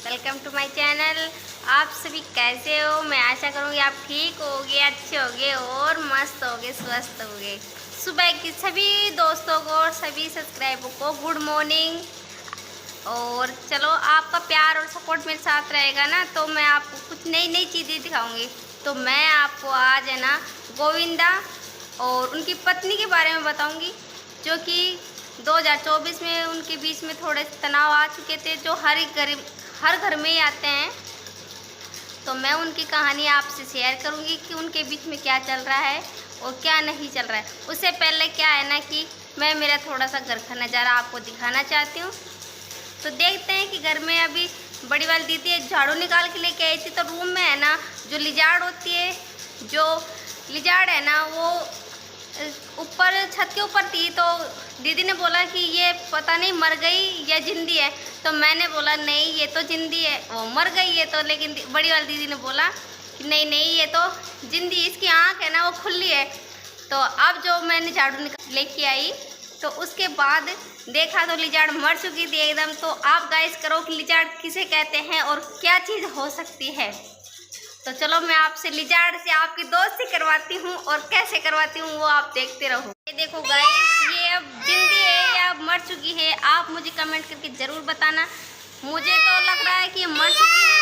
Welcome to my channel. आप सभी कैसे हो? मैं आशा करूँगी आप ठीक होगे, अच्छे होगे और मस्त होगे, स्वस्थ होगे। सुबह की सभी दोस्तों को और सभी सब्सक्राइबर को गुड मॉर्निंग। और चलो, आपका प्यार और सपोर्ट मेरे साथ रहेगा ना, तो मैं आपको कुछ नई नई चीज़ें दिखाऊंगी। तो मैं आपको आज है ना गोविंदा और उनकी पत्नी के बारे में बताऊंगी, जो कि 2024 में उनके बीच में थोड़े तनाव आ चुके थे, जो हर घर में ही आते हैं। तो मैं उनकी कहानी आपसे शेयर करूंगी कि उनके बीच में क्या चल रहा है और क्या नहीं चल रहा है। उससे पहले क्या है ना कि मैं मेरा थोड़ा सा घर का नज़ारा आपको दिखाना चाहती हूँ। तो देखते हैं कि घर में अभी बड़ी वाली दीदी झाड़ू निकाल के लेके आई थी, तो रूम में है ना जो लिजाड़ होती है, जो लिजाड़ है ना वो ऊपर छत के ऊपर थी। तो दीदी ने बोला कि ये पता नहीं मर गई या जिंदी है। तो मैंने बोला नहीं, ये तो जिंदी है, वो मर गई है तो। लेकिन बड़ी वाली दीदी ने बोला कि नहीं नहीं, ये तो जिंदी, इसकी आँख है ना वो खुली है। तो अब जो मैंने झाड़ू लेके आई तो उसके बाद देखा तो लिजाड़ मर चुकी थी एकदम। तो आप गाइस करो कि लिजाड़ किसे कहते हैं और क्या चीज़ हो सकती है। तो चलो, मैं आपसे लिजाड़ से आपकी दोस्ती करवाती हूँ, और कैसे करवाती हूँ वो आप देखते रहो। ये देखो गाइस, ये अब जिंदी है या मर चुकी है, आप मुझे कमेंट करके ज़रूर बताना। मुझे तो लग रहा है कि ये मर चुकी है,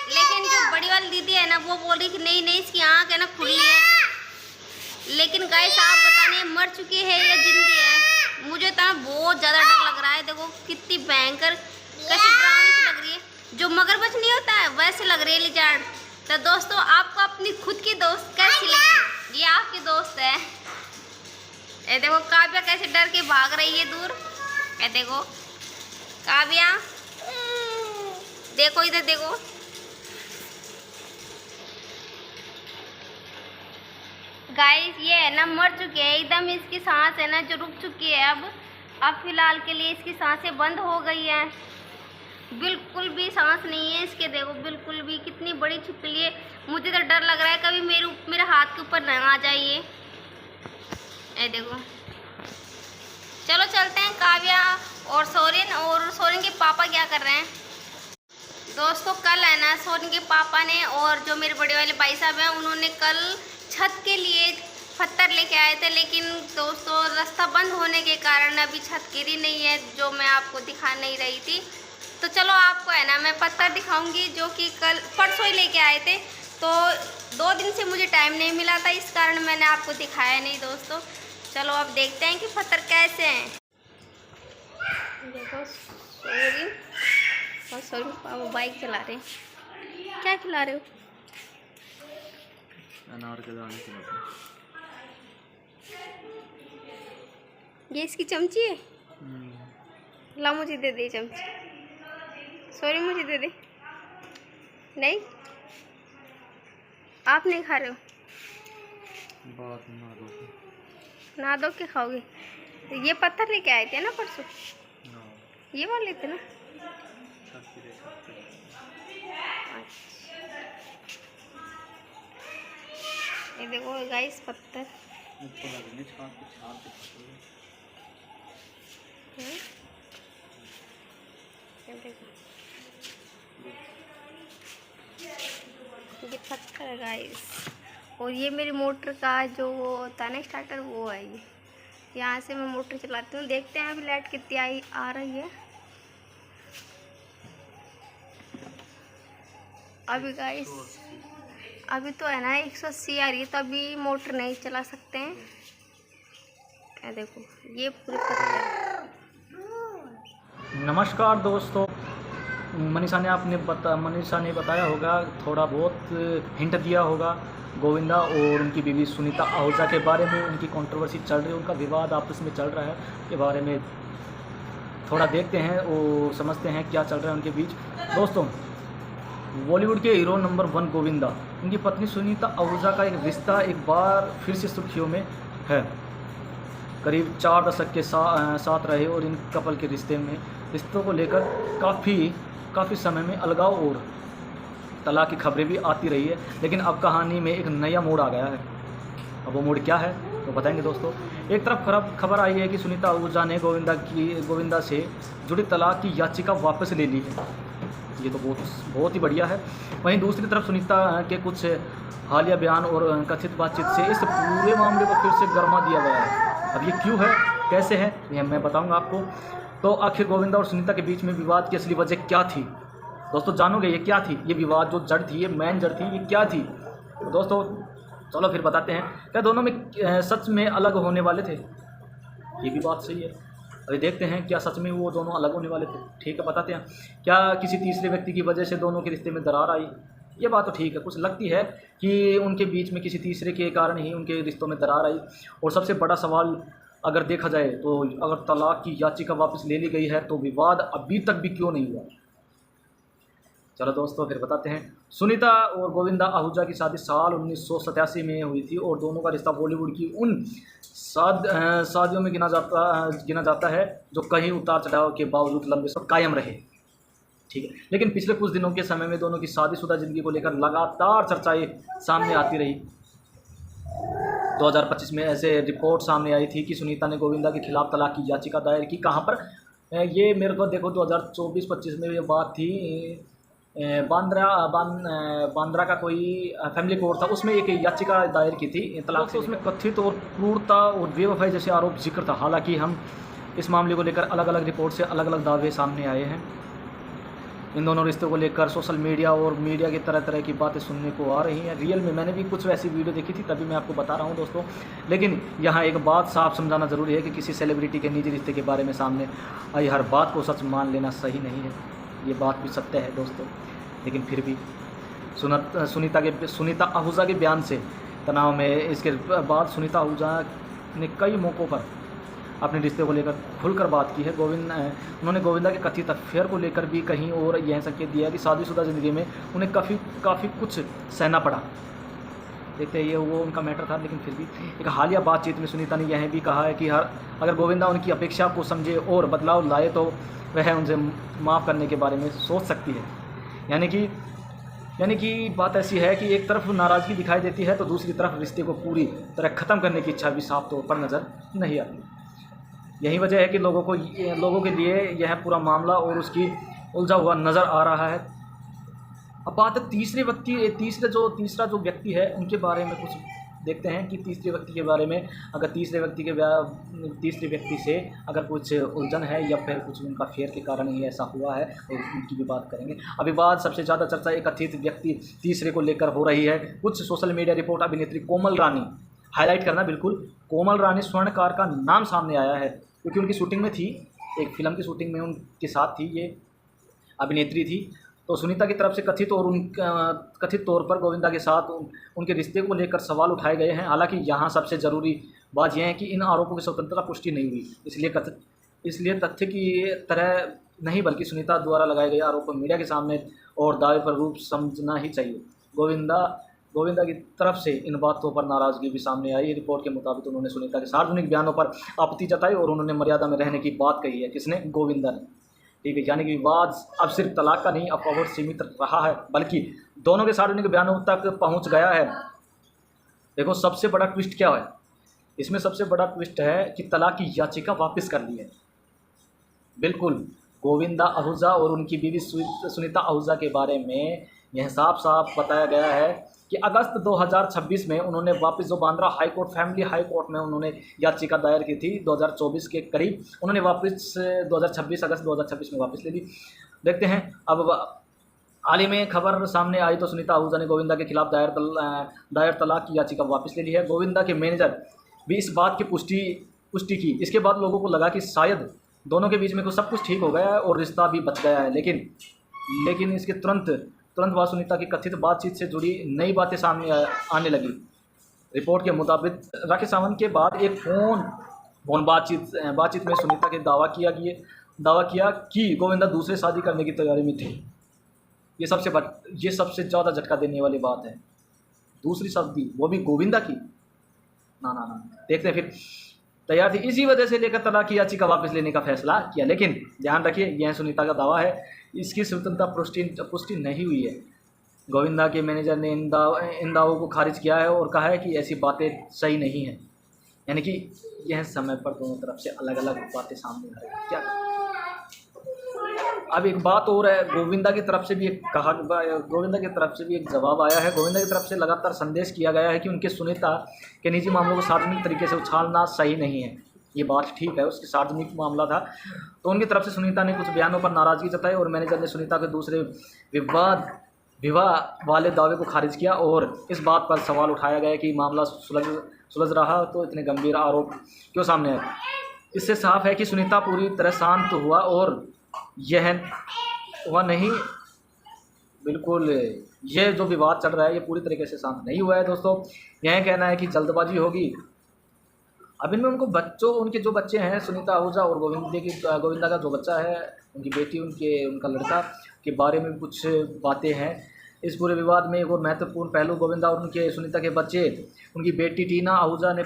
लेकिन जो बड़ी वाली दीदी है ना वो बोल रही कि नहीं नहीं, इसकी आँख है ना खुली है। लेकिन गाइस आप बताने मर चुकी है या जिंदी है। मुझे तो बहुत ज़्यादा डर लग रहा है। देखो कितनी भयंकर, कैसी डरावनी सी लग रही है, जो मगरमच्छ नहीं होता है वैसे लग रही है लिजाड़। तो दोस्तों, आपको अपनी खुद की दोस्त कैसी लगी? ये आपकी दोस्त है। ये देखो काव्या कैसे डर के भाग रही है दूर। ये देखो काव्या, देखो इधर देखो। गाइस ये है ना मर चुकी है एकदम, इसकी सांस है ना जो रुक चुकी है। अब फिलहाल के लिए इसकी सांसें बंद हो गई है, बिल्कुल भी सांस नहीं है इसके। देखो बिल्कुल भी, कितनी बड़ी छिपकली है। मुझे तो डर लग रहा है कभी मेरे हाथ के ऊपर न आ जाइए। ये देखो, चलो चलते हैं। काव्या और सोरेन के पापा क्या कर रहे हैं? दोस्तों कल है ना सोरेन के पापा ने और जो मेरे बड़े वाले भाई साहब हैं, उन्होंने कल छत के लिए पत्थर लेके आए थे। लेकिन दोस्तों रास्ता बंद होने के कारण अभी छत गिरी नहीं है, जो मैं आपको दिखा नहीं रही थी। तो चलो आपको है ना मैं पत्थर दिखाऊंगी, जो कि कल परसों ही लेके आए थे। तो 2 दिन से मुझे टाइम नहीं मिला था, इस कारण मैंने आपको दिखाया नहीं दोस्तों। चलो अब देखते हैं कि पत्थर कैसे हैं। देखो सॉरी पापा बाइक चला रहे हैं। क्या खिला रहे हो? अनार के दाने खिलाते हैं। ये इसकी चमची है। ला मुझे दे दे चमची। सॉरी मुझे दे दे। नहीं, आप नहीं खा रहे हो? बात ना दो के खाओगे? तो ये पत्थर लेके आए थे ना परसों, ये वाले थे ना। ये देखो गाइस पत्थर। ये देखो, ये पत्थर है गाइस। और ये मेरी मोटर का जो वो होता है ना स्टार्टर, वो है ये। यहाँ से मैं मोटर चलाती हूँ। देखते हैं अभी लाइट कितनी आ रही है। अभी गाइस अभी तो है ना 180 आ रही है, तो अभी मोटर नहीं चला सकते हैं। ये देखो ये पूरे पत्थर। नमस्कार दोस्तों, मनीषा ने बताया होगा, थोड़ा बहुत हिंट दिया होगा गोविंदा और उनकी बीवी सुनीता आहूजा के बारे में। उनकी कंट्रोवर्सी चल रही है, उनका विवाद आपस में चल रहा है, के बारे में थोड़ा देखते हैं और समझते हैं क्या चल रहा है उनके बीच। दोस्तों, बॉलीवुड के हीरो नंबर 1 गोविंदा, उनकी पत्नी सुनीता आहूजा का एक रिश्ता एक बार फिर से सुर्खियों में है। करीब 4 दशक के साथ रहे और इन कपल के रिश्तों को लेकर काफ़ी समय में अलगाव और तलाक की खबरें भी आती रही है। लेकिन अब कहानी में एक नया मोड़ आ गया है। अब वो मोड़ क्या है तो बताएंगे दोस्तों। एक तरफ खबर आई है कि सुनीता आहूजा ने गोविंदा से जुड़ी तलाक की याचिका वापस ले ली है। ये तो बहुत ही बढ़िया है। वहीं दूसरी तरफ सुनीता के कुछ हालिया बयान और कथित बातचीत से इस पूरे मामले को फिर से गरमा दिया गया है। अब ये क्यों है, कैसे है, ये मैं बताऊंगा आपको। तो आखिर गोविंदा और सुनीता के बीच में विवाद की असली वजह क्या थी दोस्तों, जानोगे ये क्या थी, ये विवाद जो जड़ थी, ये मेन जड़ थी, ये क्या थी। तो दोस्तों चलो फिर बताते हैं, क्या दोनों में सच में अलग होने वाले थे, ये भी बात सही है। अभी देखते हैं क्या सच में वो दोनों अलग होने वाले थे। ठीक है, बताते हैं। क्या किसी तीसरे व्यक्ति की वजह से दोनों के रिश्ते में दरार आई, ये बात तो ठीक है, कुछ लगती है कि उनके बीच में किसी तीसरे के कारण ही उनके रिश्तों में दरार आई। और सबसे बड़ा सवाल अगर देखा जाए तो अगर तलाक की याचिका वापस ले ली गई है तो विवाद अभी तक भी क्यों नहीं हुआ। चलो दोस्तों फिर बताते हैं। सुनीता और गोविंदा आहूजा की शादी साल 1987 में हुई थी और दोनों का रिश्ता बॉलीवुड की उन शादियों में गिना जाता है जो कहीं उतार चढ़ाव के बावजूद लंबे समय कायम रहे। ठीक है, लेकिन पिछले कुछ दिनों के समय में दोनों की शादीशुदा जिंदगी को लेकर लगातार चर्चाएं सामने आती रही। 2025 में ऐसे रिपोर्ट सामने आई थी कि सुनीता ने गोविंदा के खिलाफ तलाक की याचिका दायर की। कहाँ पर, ये मेरे को देखो 2024-25 में ये बात थी, बांद्रा का कोई फैमिली कोर्ट था, उसमें एक याचिका दायर की थी तलाक से। उसमें कथित और क्रूरता और बेवफाई जैसे आरोप जिक्र था। हालांकि हम इस मामले को लेकर अलग अलग रिपोर्ट से अलग अलग दावे सामने आए हैं। इन दोनों रिश्तों को लेकर सोशल मीडिया और मीडिया की तरह तरह की बातें सुनने को आ रही हैं। रियल में मैंने भी कुछ वैसी वीडियो देखी थी, तभी मैं आपको बता रहा हूं दोस्तों। लेकिन यहाँ एक बात साफ समझाना ज़रूरी है कि किसी सेलिब्रिटी के निजी रिश्ते के बारे में सामने आई हर बात को सच मान लेना सही नहीं है। ये बात भी सत्य है दोस्तों। लेकिन फिर भी सुनीता आहूजा के बयान से तनाव में इसके बाद सुनीता आहूजा ने कई मौक़ों पर अपने रिश्ते को लेकर खुलकर बात की है। उन्होंने गोविंदा के कथित अफेयर को लेकर भी कहीं और यह संकेत दिया कि शादीशुदा ज़िंदगी में उन्हें काफ़ी कुछ सहना पड़ा। देखते हैं, ये वो उनका मैटर था। लेकिन फिर भी एक हालिया बातचीत में सुनीता ने यह भी कहा है कि अगर गोविंदा उनकी अपेक्षा को समझे और बदलाव लाए तो वह उनसे माफ़ करने के बारे में सोच सकती है। यानी कि बात ऐसी है कि एक तरफ नाराज़गी दिखाई देती है तो दूसरी तरफ रिश्ते को पूरी तरह ख़त्म करने की इच्छा भी साफ तौर पर नज़र नहीं आती। यही वजह है कि लोगों के लिए यह पूरा मामला और उसकी उलझा हुआ नज़र आ रहा है। अब बात है तीसरा जो व्यक्ति है उनके बारे में कुछ देखते हैं कि तीसरे व्यक्ति के बारे में, अगर तीसरे व्यक्ति से अगर कुछ उलझन है या फिर कुछ उनका फेयर के कारण ही ऐसा हुआ है और उनकी भी बात करेंगे। अभी बात सबसे ज़्यादा चर्चा एक कथित व्यक्ति तीसरे को लेकर हो रही है। कुछ सोशल मीडिया रिपोर्ट अभिनेत्री कोमल रानी, हाईलाइट करना बिल्कुल, कोमल रानी स्वर्णकार का नाम सामने आया है क्योंकि उनकी शूटिंग में थी, एक फिल्म की शूटिंग में उनके साथ थी, ये अभिनेत्री थी। तो सुनीता की तरफ से कथित तौर पर गोविंदा के साथ उनके रिश्ते को लेकर सवाल उठाए गए हैं। हालांकि यहाँ सबसे ज़रूरी बात यह है कि इन आरोपों की स्वतंत्रता पुष्टि नहीं हुई, इसलिए तथ्य की तरह नहीं बल्कि सुनीता द्वारा लगाए गए आरोप को मीडिया के सामने और दावे पर रूप समझना ही चाहिए। गोविंदा की तरफ से इन बातों पर नाराज़गी भी सामने आई। रिपोर्ट के मुताबिक उन्होंने सुनीता के सार्वजनिक बयानों पर आपत्ति जताई और उन्होंने मर्यादा में रहने की बात कही है। किसने? गोविंदा ने। ठीक है, यानी कि विवाद अब सिर्फ तलाक का नहीं अफवाह और सीमित रहा है बल्कि दोनों के सार्वजनिक बयानों तक पहुंच गया है। देखो सबसे बड़ा ट्विस्ट क्या है इसमें, सबसे बड़ा ट्विस्ट है कि तलाक की याचिका वापस कर ली है। बिल्कुल, गोविंदा आहूजा और उनकी बीवी सुनीता आहूजा के बारे में यह साफ साफ बताया गया है कि अगस्त 2026 में उन्होंने वापस जो Bandra high court family high court में उन्होंने याचिका दायर की थी 2024 के करीब, उन्होंने वापस 2026 अगस्त 2026 में वापस ले ली। देखते हैं अब हाल ही में खबर सामने आई तो सुनीता आहूजा ने गोविंदा के खिलाफ दायर तलाक की याचिका वापस ले ली है। गोविंदा के मैनेजर भी इस बात की पुष्टि की। इसके बाद लोगों को लगा कि शायद दोनों के बीच में सब कुछ ठीक हो गया है और रिश्ता भी बच गया है। लेकिन इसके तुरंत बाद सुनीता की कथित बातचीत से जुड़ी नई बातें सामने आने लगी। रिपोर्ट के मुताबिक राकेश सावंत के बाद एक फोन बातचीत में सुनीता के दावा किया कि गोविंदा दूसरे शादी करने की तैयारी में थे। ये सबसे ज़्यादा झटका देने वाली बात है। दूसरी शादी, वो भी गोविंदा की। ना देखते हैं फिर तैयार थी, इसी वजह से लेकर तलाक की याचिका वापस लेने का फैसला किया। लेकिन ध्यान रखिए, यह सुनीता का दावा है, इसकी स्वतंत्रता पुष्टि नहीं हुई है। गोविंदा के मैनेजर ने इन दावों को खारिज किया है और कहा है कि ऐसी बातें सही नहीं हैं। यानी कि यह समय पर दोनों तरफ से अलग अलग बातें सामने आ रही हैं। क्या अब एक बात और है, गोविंदा की तरफ से भी एक गोविंदा की तरफ से भी एक जवाब आया है। गोविंदा की तरफ से लगातार संदेश किया गया है कि उनके सुनीता के निजी मामलों को सार्वजनिक तरीके से उछालना सही नहीं है। ये बात ठीक है, उसकी सार्वजनिक मामला था। तो उनकी तरफ से सुनीता ने कुछ बयानों पर नाराज़गी जताई और मैनेजर ने सुनीता के दूसरे विवाह वाले दावे को खारिज किया और इस बात पर सवाल उठाया गया कि मामला सुलझ रहा तो इतने गंभीर आरोप क्यों सामने आए। इससे साफ है कि सुनीता पूरी तरह शांत हुआ और यह हुआ नहीं, बिल्कुल ये जो विवाद चल रहा है ये पूरी तरीके से शांत नहीं हुआ है। दोस्तों यह कहना है कि जल्दबाजी होगी। अब इनमें उनके जो बच्चे हैं, सुनीता आहूजा और गोविंदा का जो बच्चा है, उनकी बेटी, उनका लड़का के बारे में कुछ बातें हैं। इस पूरे विवाद में एक और महत्वपूर्ण पहलू गोविंदा और सुनीता के बच्चे, उनकी बेटी टीना आहूजा ने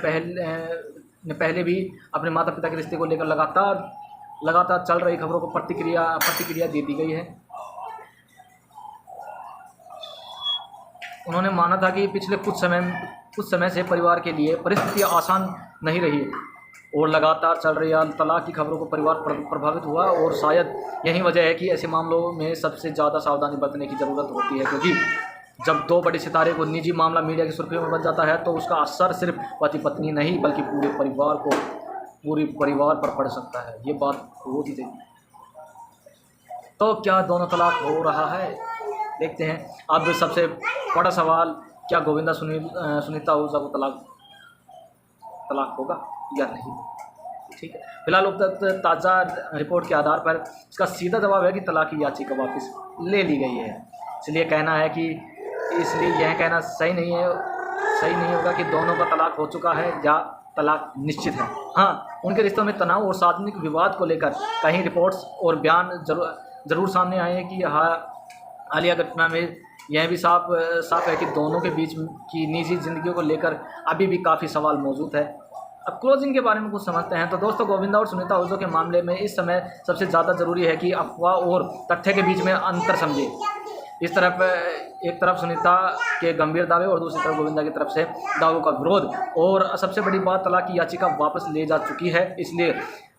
पहले भी अपने माता पिता के रिश्ते को लेकर लगातार चल रही खबरों को प्रतिक्रिया दी गई है। उन्होंने माना था कि पिछले कुछ समय से परिवार के लिए परिस्थितियां आसान नहीं रही और लगातार चल रही तलाक की खबरों को परिवार प्रभावित हुआ और शायद यही वजह है कि ऐसे मामलों में सबसे ज़्यादा सावधानी बरतने की ज़रूरत होती है, क्योंकि जब दो बड़े सितारे को निजी मामला मीडिया की सुर्खियों में बन जाता है तो उसका असर सिर्फ पति पत्नी नहीं बल्कि पूरे परिवार पर पड़ सकता है। ये बात होती थी। तो क्या दोनों तलाक हो रहा है, देखते हैं। अब सबसे बड़ा सवाल, क्या गोविंदा सुनीता आहूजा को तलाक होगा या नहीं? ठीक है, फिलहाल अब तक ताज़ा रिपोर्ट के आधार पर इसका सीधा जवाब है कि तलाक की याचिका वापस ले ली गई है। इसलिए यह कहना सही नहीं होगा कि दोनों का तलाक हो चुका है या तलाक निश्चित है। हाँ, उनके रिश्तों में तनाव और सार्वजनिक विवाद को लेकर कई रिपोर्ट्स और बयान जरूर सामने आए हैं कि हालिया घटना में यह भी साफ है कि दोनों के बीच की निजी जिंदगियों को लेकर अभी भी काफ़ी सवाल मौजूद है। अब क्लोजिंग के बारे में कुछ समझते हैं। तो दोस्तों, गोविंदा और सुनीता आहूजा के मामले में इस समय सबसे ज़्यादा ज़रूरी है कि अफवाह और तथ्य के बीच में अंतर समझे। एक तरफ सुनीता के गंभीर दावे और दूसरी तरफ गोविंदा की तरफ से दावों का विरोध, और सबसे बड़ी बात, तलाक की याचिका वापस ले जा चुकी है। इसलिए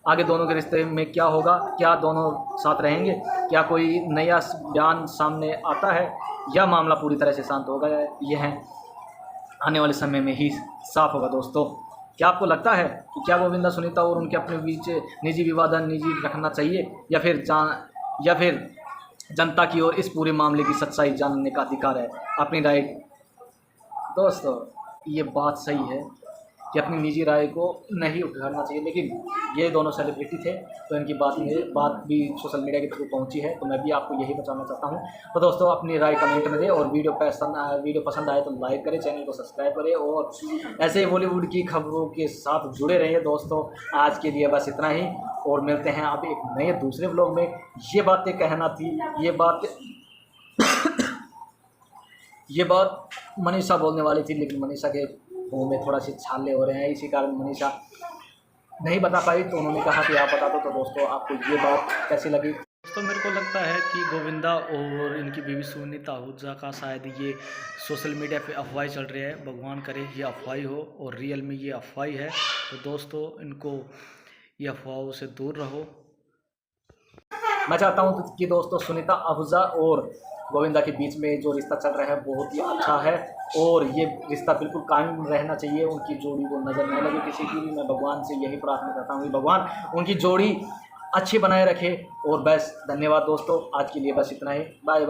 आगे दोनों के रिश्ते में क्या होगा, क्या दोनों साथ रहेंगे, क्या कोई नया बयान सामने आता है या मामला पूरी तरह से शांत होगा, यह आने वाले समय में ही साफ होगा। दोस्तों, क्या आपको लगता है कि क्या गोविंदा सुनीता और उनके अपने बीच निजी विवाद निजी रखना चाहिए या फिर जनता की ओर इस पूरे मामले की सच्चाई जानने का अधिकार है? अपनी राय। दोस्तों, ये बात सही है कि अपनी निजी राय को नहीं उठाना चाहिए, लेकिन ये दोनों सेलिब्रिटी थे तो इनकी बात भी सोशल मीडिया के थ्रू पहुंची है, तो मैं भी आपको यही बताना चाहता हूं। तो दोस्तों, अपनी राय कमेंट में दें और वीडियो पसंद आए तो लाइक करें, चैनल को सब्सक्राइब करें और ऐसे ही बॉलीवुड की खबरों के साथ जुड़े रहिए। दोस्तों, आज के लिए बस इतना ही और मिलते हैं अब एक नए दूसरे व्लॉग में। ये बातें कहना थी, ये बात मनीषा बोलने वाली थी, लेकिन मनीषा के मुँह में थोड़ा सी छाले हो रहे हैं, इसी कारण मनीषा नहीं बता पाई, तो उन्होंने कहा कि आप बता दो। तो दोस्तों, आपको ये बात कैसी लगी? दोस्तों, मेरे को लगता है कि गोविंदा और इनकी बीवी सुनीता आहूजा का शायद ये सोशल मीडिया पे अफवाही चल रही है। भगवान करे ये अफवाही हो और रियल में ये अफवाही है। तो दोस्तों, इनको ये अफवाहों से दूर रहो। मैं चाहता हूँ कि दोस्तों, सुनीता आहूजा और गोविंदा के बीच में जो रिश्ता चल रहा है बहुत ही अच्छा है और ये रिश्ता बिल्कुल कायम रहना चाहिए। उनकी जोड़ी को नज़र न लगे किसी की भी। मैं भगवान से यही प्रार्थना करता हूँ कि भगवान उनकी जोड़ी अच्छी बनाए रखे। और बस धन्यवाद दोस्तों, आज के लिए बस इतना ही। Bye bye.